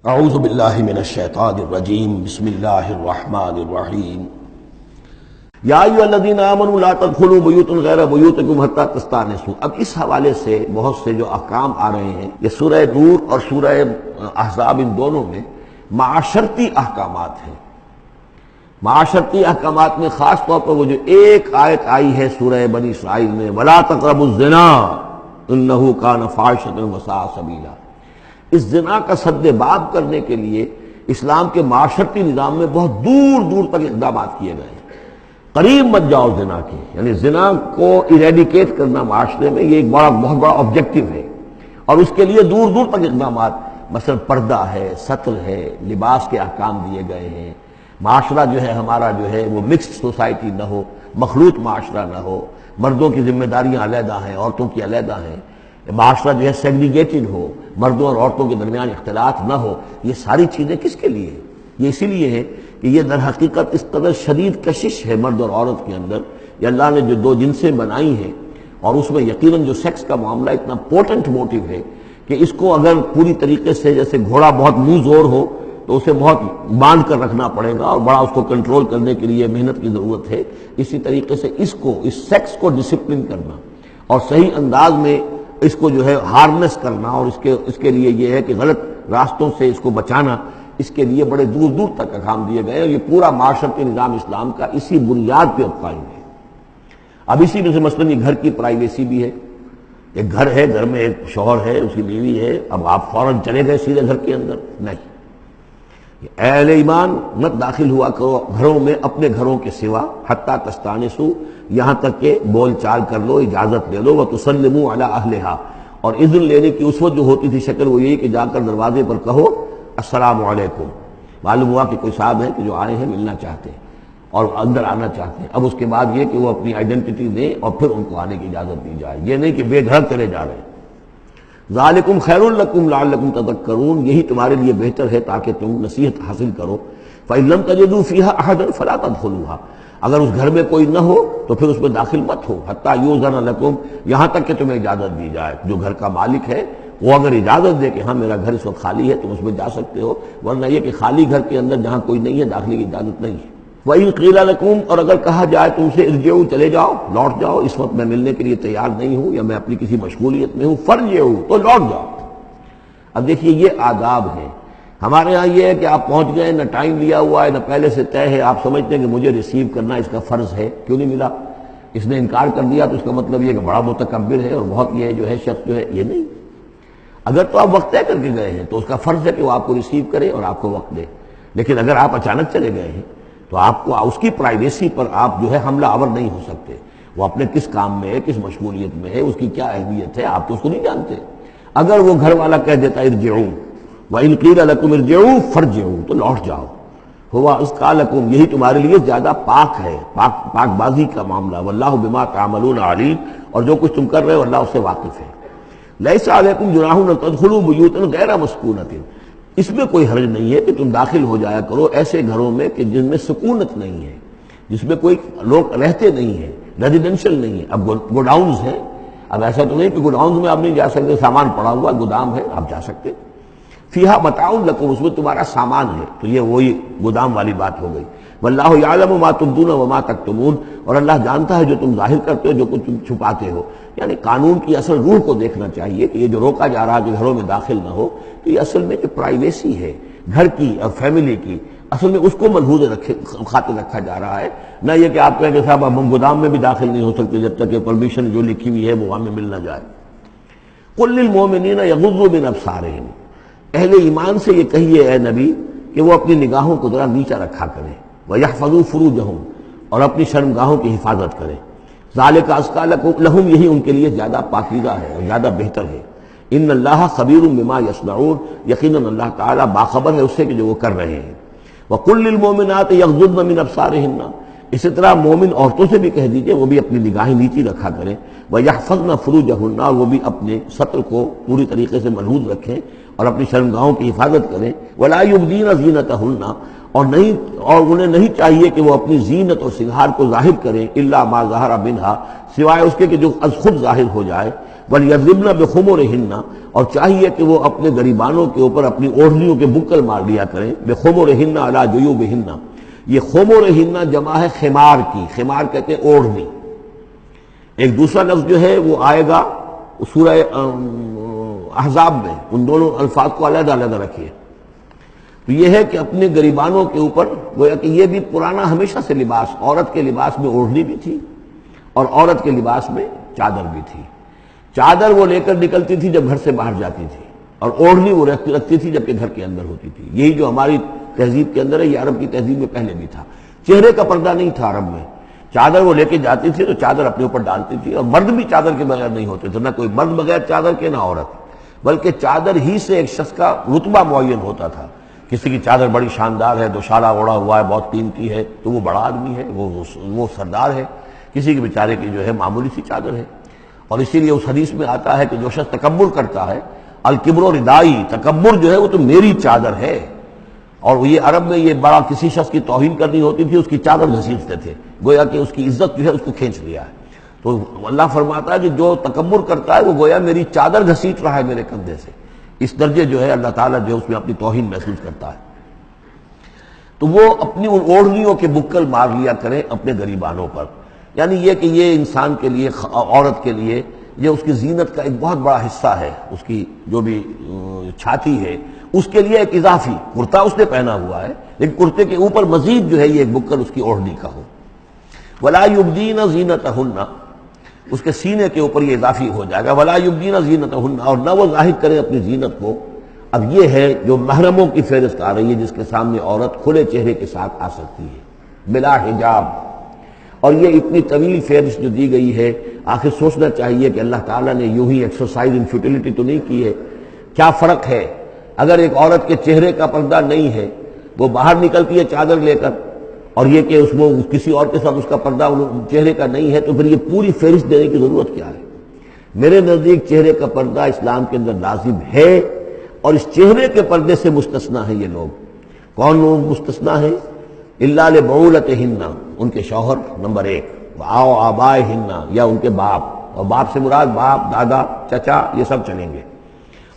اعوذ باللہ من الشیطان الرجیم بسم اللہ الرحمن الرحیم یا ایھا الذین آمنوا لا تدخلوا بیوتا غیر بیوتکم حتی تستأنسوا۔ اب اس حوالے سے بہت سے جو احکام آ رہے ہیں، یہ سورہ نور اور سورہ احزاب ان دونوں میں معاشرتی احکامات ہیں۔ معاشرتی احکامات میں خاص طور پر وہ جو ایک آیت آئی ہے سورہ بنی اسرائیل میں، وَلَا تَقْرَبُوا الزِّنَا إِنَّهُ كَانَ فَاحِشَةً وَسَاءَ سَبِيلًا، اس زنا کا سد باب کرنے کے لیے اسلام کے معاشرتی نظام میں بہت دور دور تک اقدامات کیے گئے ہیں۔ قریب مت جاؤ زنا کے، یعنی زنا کو ایریڈیکیٹ کرنا معاشرے میں، یہ ایک بہت بڑا آبجیکٹو ہے، اور اس کے لیے دور دور تک اقدامات، مثلا پردہ ہے، ستر ہے، لباس کے احکام دیے گئے ہیں۔ معاشرہ جو ہے ہمارا جو ہے وہ مکسڈ سوسائٹی نہ ہو، مخلوط معاشرہ نہ ہو، مردوں کی ذمہ داریاں علیحدہ ہیں، عورتوں کی علیحدہ ہیں، معاشرہ جو ہے سیگریگیٹڈ ہو، مردوں اور عورتوں کے درمیان اختلاط نہ ہو۔ یہ ساری چیزیں کس کے لیے ہیں؟ یہ اسی لیے ہے کہ یہ در حقیقت اس قدر شدید کشش ہے مرد اور عورت کے اندر، یہ اللہ نے جو دو جنسیں بنائی ہیں، اور اس میں یقیناً جو سیکس کا معاملہ اتنا پورٹنٹ موٹیو ہے کہ اس کو اگر پوری طریقے سے، جیسے گھوڑا بہت منہ زور ہو تو اسے بہت باندھ کر رکھنا پڑے گا، اور بڑا اس کو کنٹرول کرنے کے لیے محنت کی ضرورت ہے، اسی طریقے سے اس سیکس کو ڈسپلن کرنا اور صحیح انداز میں اس کو جو ہے ہارنس کرنا، اور اس کے لیے یہ ہے کہ غلط راستوں سے اس کو بچانا، اس کے لیے بڑے دور دور تک احکام دیے گئے ہیں۔ یہ پورا معاشرتی نظام اسلام کا اسی بنیاد پہ اب قائم ہے۔ اب اسی میں سے مثلاً یہ گھر کی پرائیویسی بھی ہے۔ ایک گھر ہے، گھر میں ایک شوہر ہے، اس کی بیوی ہے، اب آپ فوراً چلے گئے سیدھے گھر کے اندر؟ نہیں، اے اہل ایمان مت داخل ہوا کرو گھروں میں اپنے گھروں کے سوا، حتی تستانسوا، یہاں تک کہ بول چال کر لو، اجازت لے لو، وتسلموا علی اہلہا، اور اذن لینے کی اس وقت جو ہوتی تھی شکل وہ یہی کہ جا کر دروازے پر کہو السلام علیکم۔ معلوم ہوا کہ کوئی صاحب ہیں کہ جو آئے ہیں، ملنا چاہتے ہیں اور اندر آنا چاہتے ہیں۔ اب اس کے بعد یہ کہ وہ اپنی آئیڈینٹی دیں اور پھر ان کو آنے کی اجازت دی جائے، یہ نہیں کہ بے گھر چلے جا رہے ہیں۔ ذالکم خیر لکم لعلکم تذکرون، یہی تمہارے لیے بہتر ہے تاکہ تم نصیحت حاصل کرو۔ فإن لم تجدوا فیہا احدا فلا تدخلوها، اگر اس گھر میں کوئی نہ ہو تو پھر اس میں داخل مت ہو، حتی یؤذن لکم، یہاں تک کہ تمہیں اجازت دی جائے۔ جو گھر کا مالک ہے وہ اگر اجازت دے کہ ہاں میرا گھر اس وقت خالی ہے، تم اس میں جا سکتے ہو، ورنہ یہ کہ خالی گھر کے اندر جہاں کوئی نہیں ہے داخلے کی اجازت نہیں ہے۔ وَإِن قِيلَ لَكُمْ، اور اگر کہا جائے تم سے ارجعوا، چلے جاؤ، لوٹ جاؤ، اس وقت میں ملنے کے لیے تیار نہیں ہوں یا میں اپنی کسی مشغولیت میں ہوں، فارجعوا، تو لوٹ جاؤ۔ اب دیکھیے یہ آداب ہیں۔ ہمارے ہاں یہ ہے کہ آپ پہنچ گئے، نہ ٹائم لیا ہوا ہے، نہ پہلے سے طے ہے، آپ سمجھتے ہیں کہ مجھے ریسیو کرنا اس کا فرض ہے، کیوں نہیں ملا؟ اس نے انکار کر دیا تو اس کا مطلب یہ کہ بڑا متکبر ہے اور بہت یہ جو ہے شخص جو ہے، یہ نہیں۔ اگر تو آپ وقت طے کر کے گئے ہیں تو اس کا فرض ہے کہ وہ آپ کو ریسیو کرے اور آپ کو وقت دے، لیکن اگر آپ اچانک چلے گئے ہیں تو آپ کو اس کی پرائیویسی پر آپ جو ہے حملہ آور نہیں ہو سکتے۔ وہ اپنے کس کام میں ہے، کس مشغولیت میں ہے، اس کی کیا اہمیت ہے، آپ تو اس کو نہیں جانتے۔ اگر وہ گھر والا کہہ دیتا ارجعوا، وَإِن قِيلَ لَكُمْ ارْجِعُوا فَارْجِعُوا، تو لوٹ جاؤ۔ هُوَ أَزْكَىٰ لَكُمْ، یہی تمہارے لیے زیادہ پاک ہے، پاک بازی کا معاملہ۔ وَاللَّهُ بِمَا تَعْمَلُونَ عَلِيمٌ، اور جو کچھ تم کر رہے ہو اللہ اس سے واقف ہے۔ لَيْسَ عَلَيْكُمْ جُنَاحٌ أَن تَدْخُلُوا بُيُوتًا غَيْرَ مَسْكُونَةٍ، اس میں کوئی حرج نہیں ہے کہ تم داخل ہو جایا کرو ایسے گھروں میں کہ جن میں سکونت نہیں ہے، جس میں کوئی لوگ رہتے نہیں ہیں، ریزیڈینشل نہیں ہے۔ اب گوڈاؤنز ہیں، اب ایسا تو نہیں کہ گوڈاؤنز میں آپ نہیں جا سکتے، سامان پڑا ہوا گودام ہے، آپ جا سکتے۔ فیہا متاع لکم، اس میں تمہارا سامان ہے، تو یہ وہی گودام والی بات ہو گئی۔ واللہ یعلم ما تبدون وما تکتمون، اور اللہ جانتا ہے جو تم ظاہر کرتے ہو، جو کچھ تم چھپاتے ہو۔ یعنی قانون کی اصل روح کو دیکھنا چاہیے کہ یہ جو روکا جا رہا ہے کہ گھروں میں داخل نہ ہو، تو یہ اصل میں جو پرائیویسی ہے گھر کی اور فیملی کی، اصل میں اس کو ملحوظ خاطر رکھا جا رہا ہے، نہ یہ کہ آپ کہیں کہ صاحب اب ہم گودام میں بھی داخل نہیں ہو سکتے جب تک کہ پرمیشن جو لکھی ہوئی ہے وہ ہمیں مل نہ جائے۔ قل للمؤمنین یغضوا من ابصارہم، اہل ایمان سے یہ کہیے اے نبی کہ وہ اپنی نگاہوں کو ذرا نیچا رکھا کریں، وَيَحْفَظُوا فُرُوجَهُمْ، اور اپنی شرمگاہوں کی حفاظت کریں۔ ذَلِكَ أَزْكَىٰ لَهُمْ، یہی ان کے لیے زیادہ پاکیزہ ہے اور زیادہ بہتر ہے۔ ان اللہ خبیر بما یصنعون، یقیناً اللہ تعالیٰ باخبر ہے اس سے کہ جو وہ کر رہے ہیں۔ وَقُل لِّلْمُؤْمِنَاتِ يَغْضُضْنَ مِنْ أَبْصَارِهِنَّ، اسی طرح مومن عورتوں سے بھی کہہ دیجئے وہ بھی اپنی نگاہیں نیچی رکھا کریں۔ وَيَحْفَظْنَ فُرُوجَهُنَّ، اور وہ بھی اپنے سطر کو پوری طریقے سے ملحوظ رکھیں اور اپنی شرمگاہوں کی حفاظت کریں۔ وَلَا يُبْدِينَ زِينَتَهُنَّ، اور انہیں نہیں چاہیے کہ وہ اپنی زینت اور سنگھار کو ظاہر کریں، الا ما ظہر منہا، سوائے اس کے کہ جو از خود ظاہر ہو جائے۔ وَلْيَضْرِبْنَ بِخُمُرِهِنَّ، اور چاہیے کہ وہ اپنے گریبانوں کے اوپر اپنی اوڑھنیوں کے بکل مار لیا کریں، بِخُمُرِهِنَّ عَلَى جُيُوبِهِنَّ، یہ خمرہن جمع ہے خمار کی، خمار کہتے ہیں اوڑھنی۔ ایک دوسرا لفظ جو ہے وہ آئے گا سورہ احزاب میں، ان دونوں الفاظ کو علیحدہ علیحدہ رکھیے۔ تو یہ ہے کہ اپنے گریبانوں کے اوپر، گویا کہ یہ بھی پرانا ہمیشہ سے لباس، عورت کے لباس میں اوڑھنی بھی تھی اور عورت کے لباس میں چادر بھی تھی۔ چادر وہ لے کر نکلتی تھی جب گھر سے باہر جاتی تھی، اور اوڑھنی وہ رکھتی تھی جبکہ گھر کے اندر ہوتی تھی۔ یہی جو ہماری تہذیب کے اندر ہے، یہ عرب کی تہذیب میں پہلے بھی تھا۔ چہرے کا پردہ نہیں تھا عرب میں، چادر وہ لے کے جاتی تھی تو چادر اپنے اوپر ڈالتی تھی، اور مرد بھی چادر کے بغیر نہیں ہوتے تھے، نہ کوئی مرد بغیر چادر کے نہ عورت، بلکہ چادر ہی سے ایک شخص کا رتبہ معین ہوتا تھا۔ کسی کی چادر بڑی شاندار ہے، دوشالہ اوڑھا ہوا ہے، بہت قیمتی ہے، تو وہ بڑا آدمی ہے، وہ سردار ہے۔ کسی کے بیچارے کی جو ہے معمولی سی چادر ہے۔ اور اسی لیے اس حدیث میں آتا ہے کہ جو شخص تکبر کرتا ہے، الکبر و ردائی، تکبر جو ہے وہ تو میری چادر ہے۔ اور یہ عرب میں یہ بڑا کسی شخص کی توہین کرنی ہوتی تھی، اس کی چادر گھسیٹتے تھے، گویا کہ اس کی عزت جو ہے اس کو کھینچ لیا ہے۔ تو اللہ فرماتا ہے کہ جو تکبر کرتا ہے وہ گویا میری چادر گھسیٹ رہا ہے میرے کندھے سے۔ اس درجے جو ہے اللہ تعالیٰ جو ہے اس میں اپنی توہین محسوس کرتا ہے۔ تو وہ اپنی ان اوڑھنیوں کے بکل مار لیا کریں اپنے گریبانوں پر، یعنی یہ کہ یہ انسان کے لیے، عورت کے لیے، یہ اس کی زینت کا ایک بہت بڑا حصہ ہے۔ اس کی جو بھی چھاتی ہے اس کے لیے ایک اضافی کرتا اس نے پہنا ہوا ہے، لیکن کرتے کے اوپر مزید جو ہے یہ ایک بکل اس کی اوڑھنی کا ہو۔ وَلَا يُبْدِينَ زِينَتَهُنَّ، اس کے سینے کے اوپر یہ اضافی ہو جائے گا، وَلَا يُبْدِينَ زِينَتَهُنَّ، اور نہ وہ ظاہر کرے اپنی زینت کو۔ اب یہ ہے جو محرموں کی فہرست آ رہی ہے، جس کے سامنے عورت کھلے چہرے کے ساتھ آ سکتی ہے بلا حجاب۔ اور یہ اتنی طویل فہرست جو دی گئی ہے، آخر سوچنا چاہیے کہ اللہ تعالیٰ نے یوں ہی ایکسرسائز ان فیوٹیلٹی تو نہیں کی ہے۔ کیا فرق ہے اگر ایک عورت کے چہرے کا پردہ نہیں ہے، وہ باہر نکلتی ہے چادر لے کر، اور یہ کہ اس میں کسی اور کے ساتھ اس کا پردہ چہرے کا نہیں ہے، تو پھر یہ پوری فہرست دینے کی ضرورت کیا ہے؟ میرے نزدیک چہرے کا پردہ اسلام کے اندر لازم ہے، اور اس چہرے کے پردے سے مستثنا ہیں یہ لوگ۔ کون لوگ مستثنا ہیں؟ الا لبعولتہن، ان کے شوہر نمبر ایک، او آبائہن، یا ان کے باپ، اور باپ سے مراد باپ، دادا، چچا، یہ سب چلیں گے۔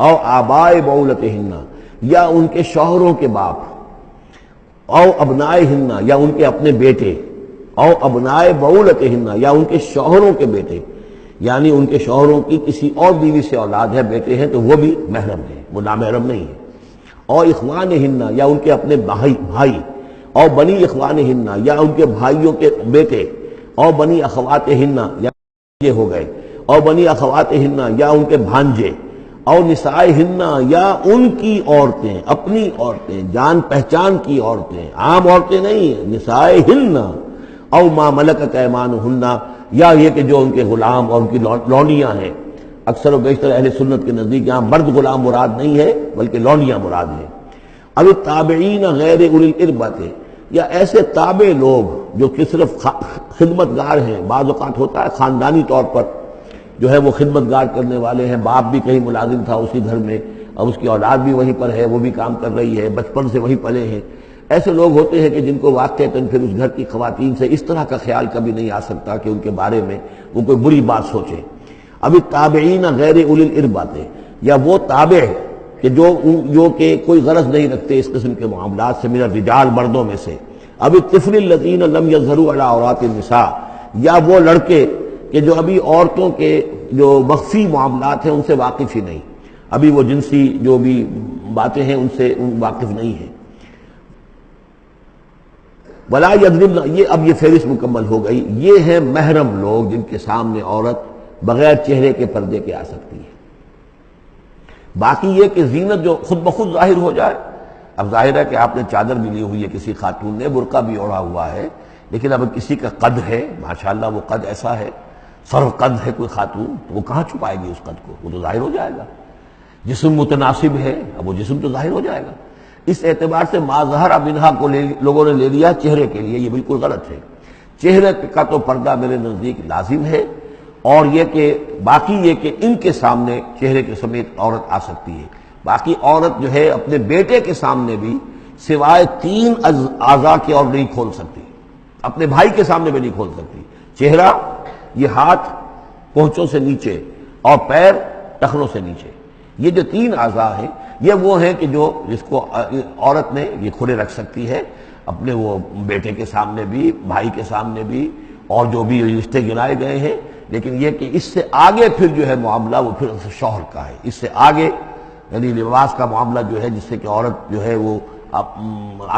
او آبائے بعولتہن، یا ان کے شوہروں کے باپ، او ابنائہن، یا ان کے اپنے بیٹے، او ابنائے بعولتہن، یا ان کے شوہروں کے بیٹے، یعنی ان کے شوہروں کی کسی اور بیوی سے اولاد ہے، بیٹے ہیں، تو وہ بھی محرم ہیں، وہ نامحرم نہیں ہے۔ او اخوانہن، یا ان کے اپنے بھائی، او بنی اخوانہن، یا ان کے بھائیوں کے بیٹے، او بنی اخواتہن، یا یہ ہو گئے، او بنی اخواتہن، یا ان کے بھانجے، او نسائہن، یا ان کی عورتیں، اپنی عورتیں، جان پہچان کی عورتیں، عام عورتیں نہیں، نسائہن، او ما ملکت ایمانہن، یا یہ کہ جو ان کے غلام اور ان کی لونڈیاں ہیں۔ اکثر و بیشتر اہل سنت کے نزدیک یہاں مرد غلام مراد نہیں ہے، بلکہ لونڈیاں مراد ہیں۔ اب التابعین غیر اولی الاربۃ، یا ایسے تابع لوگ جو کہ صرف خدمت گار ہیں، بعض اوقات ہوتا ہے خاندانی طور پر جو ہے وہ خدمت گار کرنے والے ہیں، باپ بھی کہیں ملازم تھا اسی گھر میں، اب اس کی اولاد بھی وہیں پر ہے، وہ بھی کام کر رہی ہے، بچپن سے وہیں پلے ہیں۔ ایسے لوگ ہوتے ہیں کہ جن کو واقعتاً پھر اس گھر کی خواتین سے اس طرح کا خیال کبھی نہیں آ سکتا کہ ان کے بارے میں وہ کوئی بری بات سوچے۔ ابھی تابعین غیر اولی الاربۃ، یا وہ تابع کہ جو کہ کوئی غرض نہیں رکھتے اس قسم کے معاملات سے، من الرجال، مردوں میں سے۔ اب الطفل الذین لم یظہروا علی عورات النساء، یا وہ لڑکے کہ جو ابھی عورتوں کے جو مخفی معاملات ہیں ان سے واقف ہی نہیں، ابھی وہ جنسی جو بھی باتیں ہیں ان سے واقف نہیں ہیں۔ ولا یضربن، یہ اب یہ فہرست مکمل ہو گئی۔ یہ ہیں محرم لوگ جن کے سامنے عورت بغیر چہرے کے پردے کے آ سکتی ہے۔ باقی یہ کہ زینت جو خود بخود ظاہر ہو جائے، اب ظاہر ہے کہ آپ نے چادر بھی لی ہوئی ہے، کسی خاتون نے برقع بھی اوڑھا ہوا ہے، لیکن اب کسی کا قد ہے، ماشاءاللہ وہ قد ایسا ہے، سرو قد ہے کوئی خاتون، تو وہ کہاں چھپائے گی اس قد کو؟ وہ تو ظاہر ہو جائے گا۔ جسم متناسب ہے، اب وہ جسم تو ظاہر ہو جائے گا۔ اس اعتبار سے ما ظہر منہا کو لوگوں نے لے لیا چہرے کے لیے، یہ بالکل غلط ہے۔ چہرے کا تو پردہ میرے نزدیک لازم ہے، اور یہ کہ باقی یہ کہ ان کے سامنے چہرے کے سمیت عورت آ سکتی ہے۔ باقی عورت جو ہے اپنے بیٹے کے سامنے بھی سوائے 3 اعضاء کے اور نہیں کھول سکتی، اپنے بھائی کے سامنے بھی نہیں کھول سکتی۔ چہرہ، یہ ہاتھ پونچھوں سے نیچے، اور پیر ٹخنوں سے نیچے. یہ جو 3 اعضاء ہیں یہ وہ ہیں کہ جو جس کو عورت نے یہ کھلے رکھ سکتی ہے اپنے وہ بیٹے کے سامنے بھی، بھائی کے سامنے بھی، اور جو بھی رشتے گنائے گئے ہیں. لیکن یہ کہ اس سے آگے پھر جو ہے معاملہ وہ پھر شوہر کا ہے. اس سے آگے یعنی لباس کا معاملہ جو ہے جس سے کہ عورت جو ہے وہ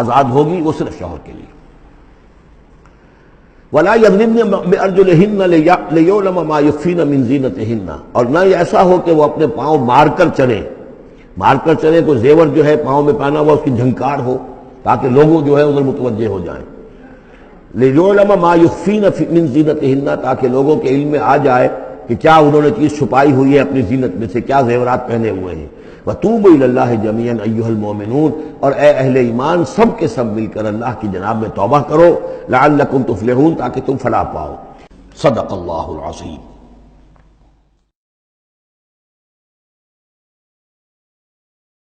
آزاد ہوگی وہ صرف شوہر کے لیے. وَلَا يَضْرِبْنَ بِأَرْجُلِهِنَّ لِيُعْلَمَ مَا يُخْفِينَ مِنْ زِينَتِهِنَّ، اور نہ یہ ایسا ہو کہ وہ اپنے پاؤں مار کر چلے کوئی زیور جو ہے پاؤں میں پہنا ہوا اس کی جھنکار ہو تاکہ لوگوں جو ہے ادھر متوجہ ہو جائیں. لِيُعْلَمَ مَا يُخْفِينَ مِنْ زِينَتِهِنَّ، تاکہ لوگوں کے علم میں آ جائے کہ کیا انہوں نے چیز چھپائی ہوئی ہے اپنی زینت میں سے، کیا زیورات پہنے ہوئے ہیں. وَتُوبُوا إِلَى اللَّهِ جَمِيعًا أَيُّهَا الْمُؤْمِنُونَ، اور اے اہل ایمان سب کے سب مل کر اللہ کی جناب میں توبہ کرو، لعلکم تفلحون، تاکہ تم فلاح پاؤ. صدق اللہ العظیم.